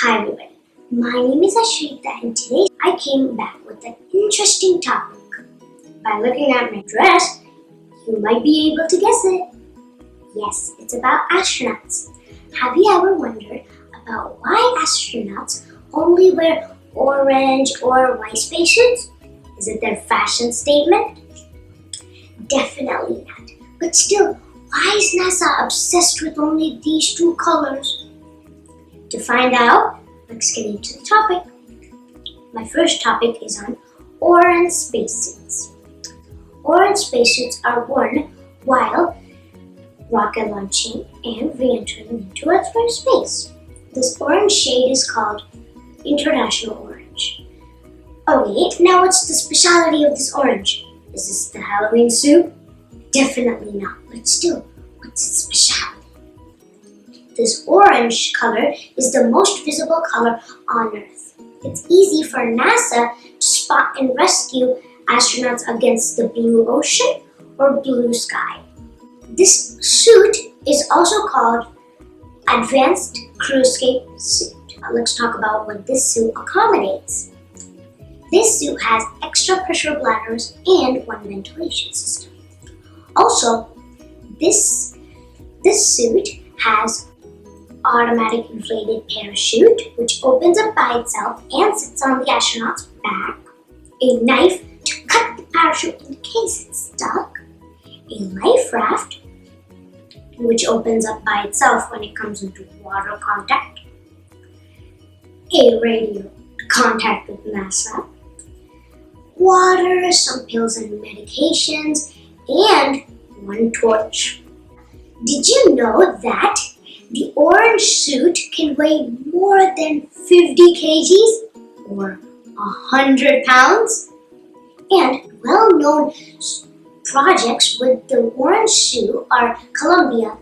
Hi everybody, my name is Ashrita and today I came back with an interesting topic. By looking at my dress, you might be able to guess it. Yes, it's about astronauts. Have you ever wondered about why astronauts only wear orange or white spacesuits? Is it their fashion statement? Definitely not. But still, why is NASA obsessed with only these two colors? To find out, let's get into the topic. My first topic is on orange spacesuits. Orange spacesuits are worn while rocket launching and re-entering into Earth from space. This orange shade is called international orange. Okay, now what's the specialty of this orange? Is this the Halloween suit? Definitely not, but still, what's its specialty? This orange color is the most visible color on Earth. It's easy for NASA to spot and rescue astronauts against the blue ocean or blue sky. This suit is also called Advanced Crewscape Suit. Let's talk about what this suit accommodates. This suit has extra pressure bladders and one ventilation system. Also, this suit has automatic inflated parachute, which opens up by itself and sits on the astronaut's back, a knife to cut the parachute in case it's stuck, a life raft, which opens up by itself when it comes into water contact, a radio contact with NASA, water, some pills and medications, and one torch. Did you know that the orange suit can weigh more than 50 kgs or 100 pounds? And well-known projects with the orange suit are Columbia,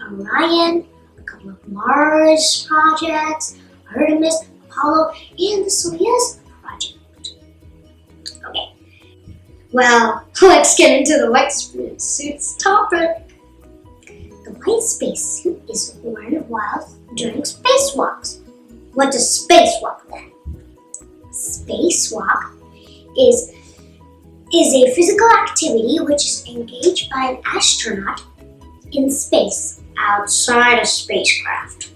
Orion, a couple of Mars projects, Artemis, Apollo, and the Soyuz project. Okay, well, let's get into the white spacesuit's topic. The white spacesuit is worn during spacewalks. What is spacewalk then? Spacewalk is a physical activity which is engaged by an astronaut in space, outside a spacecraft.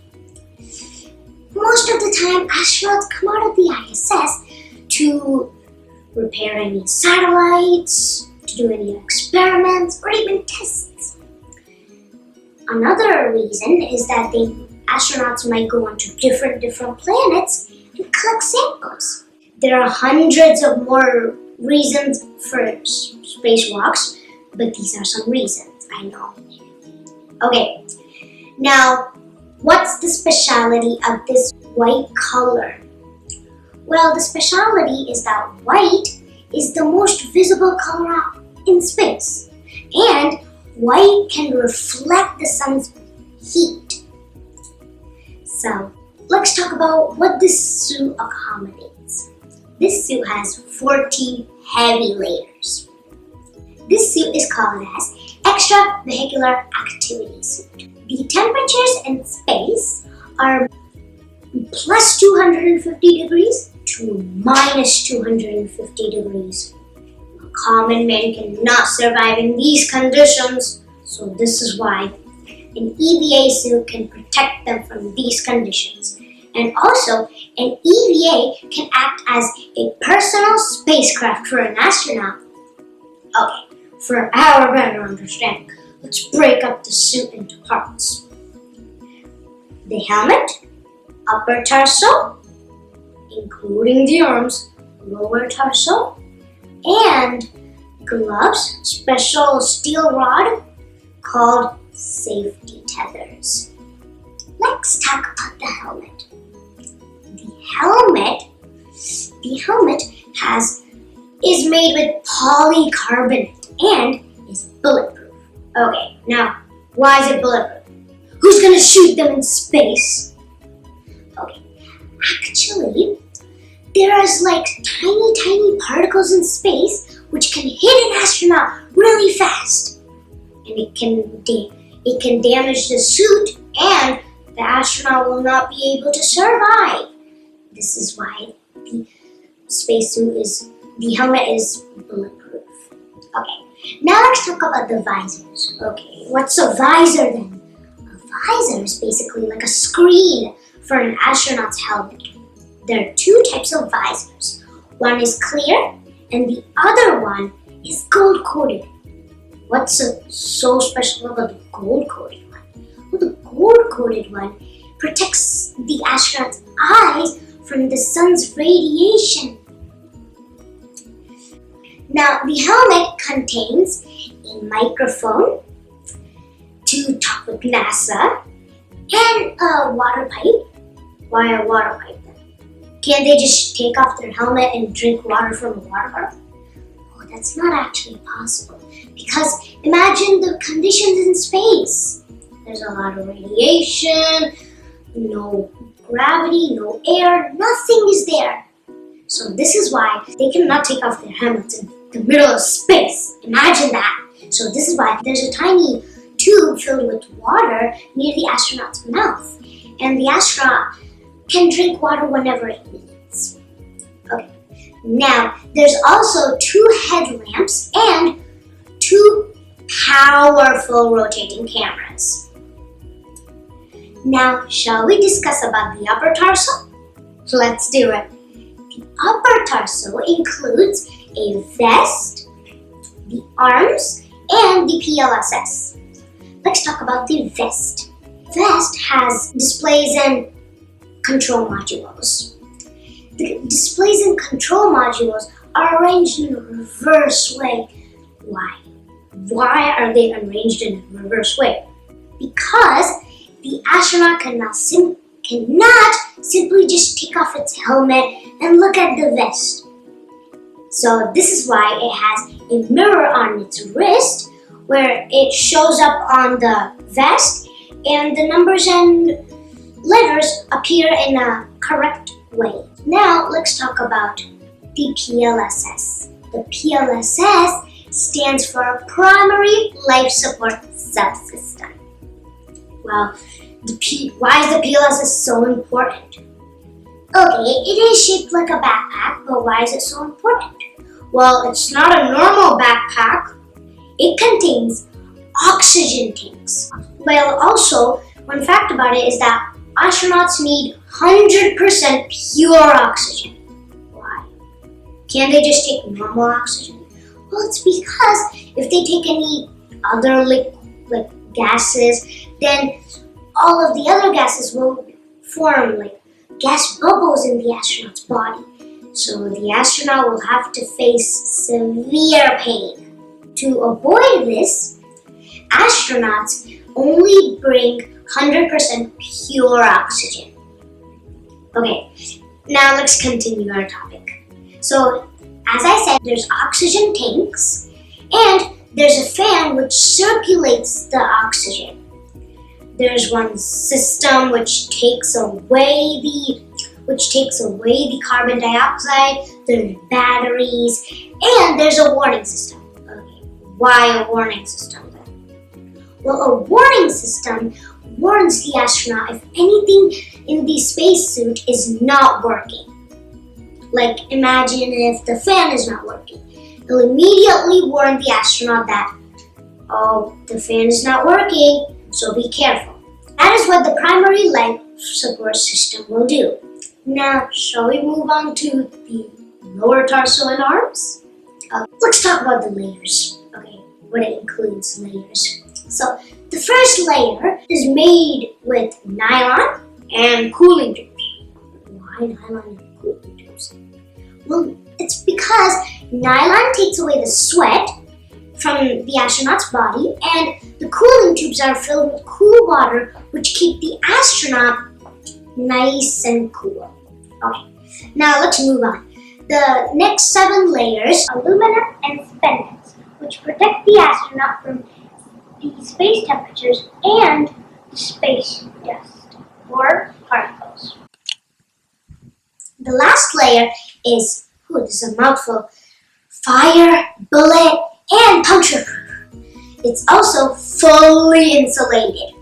Most of the time, astronauts come out of the ISS to repair any satellites, to do any experiments, or even tests. Another reason is that the astronauts might go onto different planets and collect samples. There are hundreds of more reasons for spacewalks, but these are some reasons, I know. Okay, now what's the specialty of this white color? Well, the specialty is that white is the most visible color in space, and white can reflect the sun's heat. So, let's talk about what this suit accommodates. This suit has 14 heavy layers. This suit is called as Extravehicular Activity Suit. The temperatures in space are plus 250 degrees to minus 250 degrees. A common man cannot survive in these conditions, so this is why an EVA suit can protect them from these conditions. And also, an EVA can act as a personal spacecraft for an astronaut. Okay, for our better understanding, let's break up the suit into parts. The helmet, upper torso, including the arms, lower torso, and gloves, special steel rod called safety tethers. Let's talk about the helmet. The helmet is made with polycarbonate and is bulletproof. Okay, now why is it bulletproof? Who's gonna shoot them in space? Okay, actually, there is like tiny particles in space which can hit an astronaut really fast, and it can damage the suit and the astronaut will not be able to survive. This is why the helmet is bulletproof. Okay, now let's talk about the visors. Okay, what's a visor then? A visor is basically like a screen for an astronaut's helmet. There are two types of visors. One is clear and the other one is gold-coated. What's so special about the gold-coated one? Well, the gold-coated one protects the astronaut's eyes from the sun's radiation. Now, the helmet contains a microphone to talk with NASA and a water pipe. Why a water pipe then? Can't they just take off their helmet and drink water from a water bottle? Oh, that's not actually possible. Because imagine the conditions in space. There's a lot of radiation, no gravity, no air, nothing is there. So this is why they cannot take off their helmets in the middle of space. Imagine that. So this is why there's a tiny tube filled with water near the astronaut's mouth. And the astronaut can drink water whenever it needs. Okay. Now, there's also two headlamps and two powerful rotating cameras. Now, shall we discuss about the upper torso? Let's do it. The upper torso includes a vest, the arms, and the PLSS. Let's talk about the vest. Vest has displays and control modules. The displays and control modules are arranged in a reverse way. Why? Why are they arranged in a reverse way? Because the astronaut cannot simply just take off its helmet and look at the vest. So this is why it has a mirror on its wrist where it shows up on the vest and the numbers and letters appear in a correct way. Now let's talk about the PLSS. The PLSS stands for Primary Life Support Subsystem. Well, why is the PLSS so important? Okay, it is shaped like a backpack, but why is it so important? Well, it's not a normal backpack. It contains oxygen tanks. Well, also, one fact about it is that astronauts need 100% pure oxygen. Why? Can't they just take normal oxygen? Well, it's because if they take any other like gases, then all of the other gases will form like gas bubbles in the astronaut's body. So the astronaut will have to face severe pain. To avoid this, astronauts only bring 100% pure oxygen. Okay, now let's continue our topic. So, as I said, there's oxygen tanks and there's a fan which circulates the oxygen. There's one system which takes away the carbon dioxide, there's batteries, and there's a warning system. Okay, why a warning system then? Well, a warning system warns the astronaut if anything in the spacesuit is not working. Like, imagine if the fan is not working. It'll immediately warn the astronaut that, oh, the fan is not working, so be careful. That is what the primary life support system will do. Now, shall we move on to the lower torso and arms? Let's talk about the layers. Okay, what it includes layers. So, the first layer is made with nylon and cooling tubes. Why nylon and cooling tubes? Well, it's because nylon takes away the sweat from the astronaut's body, and the cooling tubes are filled with cool water which keep the astronaut nice and cool. Okay, now let's move on. The next 7 layers are aluminum and spendents, which protect the astronaut from the space temperatures and space dust or particles. The last layer is, this is a mouthful, fire, bullet, and puncture proof. It's also fully insulated.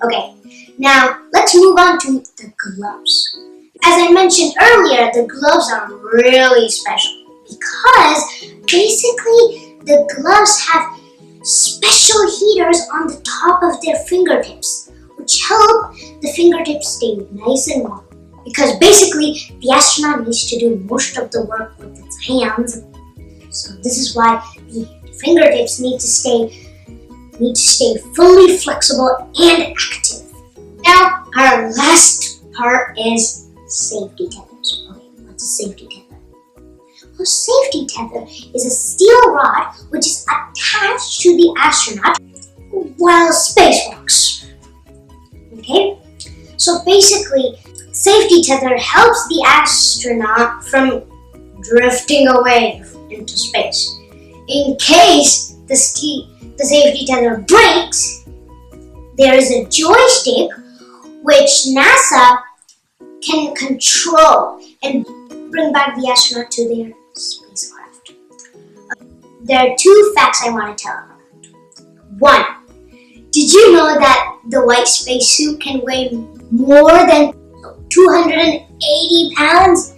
Okay, Now, let's move on to the gloves. As I mentioned earlier, the gloves are really special because basically the gloves have special heaters on the top of their fingertips, which help the fingertips stay nice and warm. Because basically, the astronaut needs to do most of the work with its hands. So this is why the fingertips need to stay fully flexible and active. Now, our last part is safety tethers. Okay, what's a safety tether? A safety tether is a steel rod which is attached to the astronaut while spacewalks. Okay? So basically, safety tether helps the astronaut from drifting away into space. In case the safety tether breaks, there is a joystick which NASA can control and bring back the astronaut to their spacecraft. There are two facts I want to tell about. One, did you know that the white spacesuit can weigh more than 280 pounds?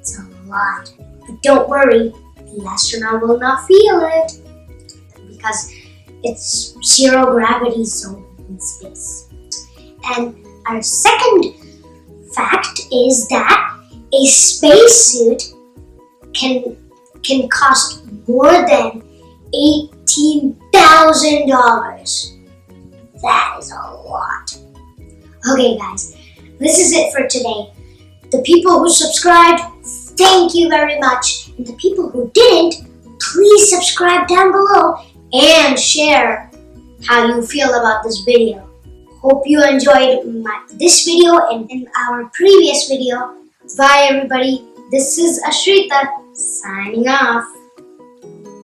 It's a lot. But don't worry, the astronaut will not feel it because it's zero gravity zone in space. And our second fact is that a spacesuit can cost more than $18,000. That is a lot. Okay guys, this is it for today. The people who subscribed, thank you very much. And the people who didn't, please subscribe down below and share how you feel about this video. Hope you enjoyed this video and our previous video. Bye everybody. This is Ashrita signing off.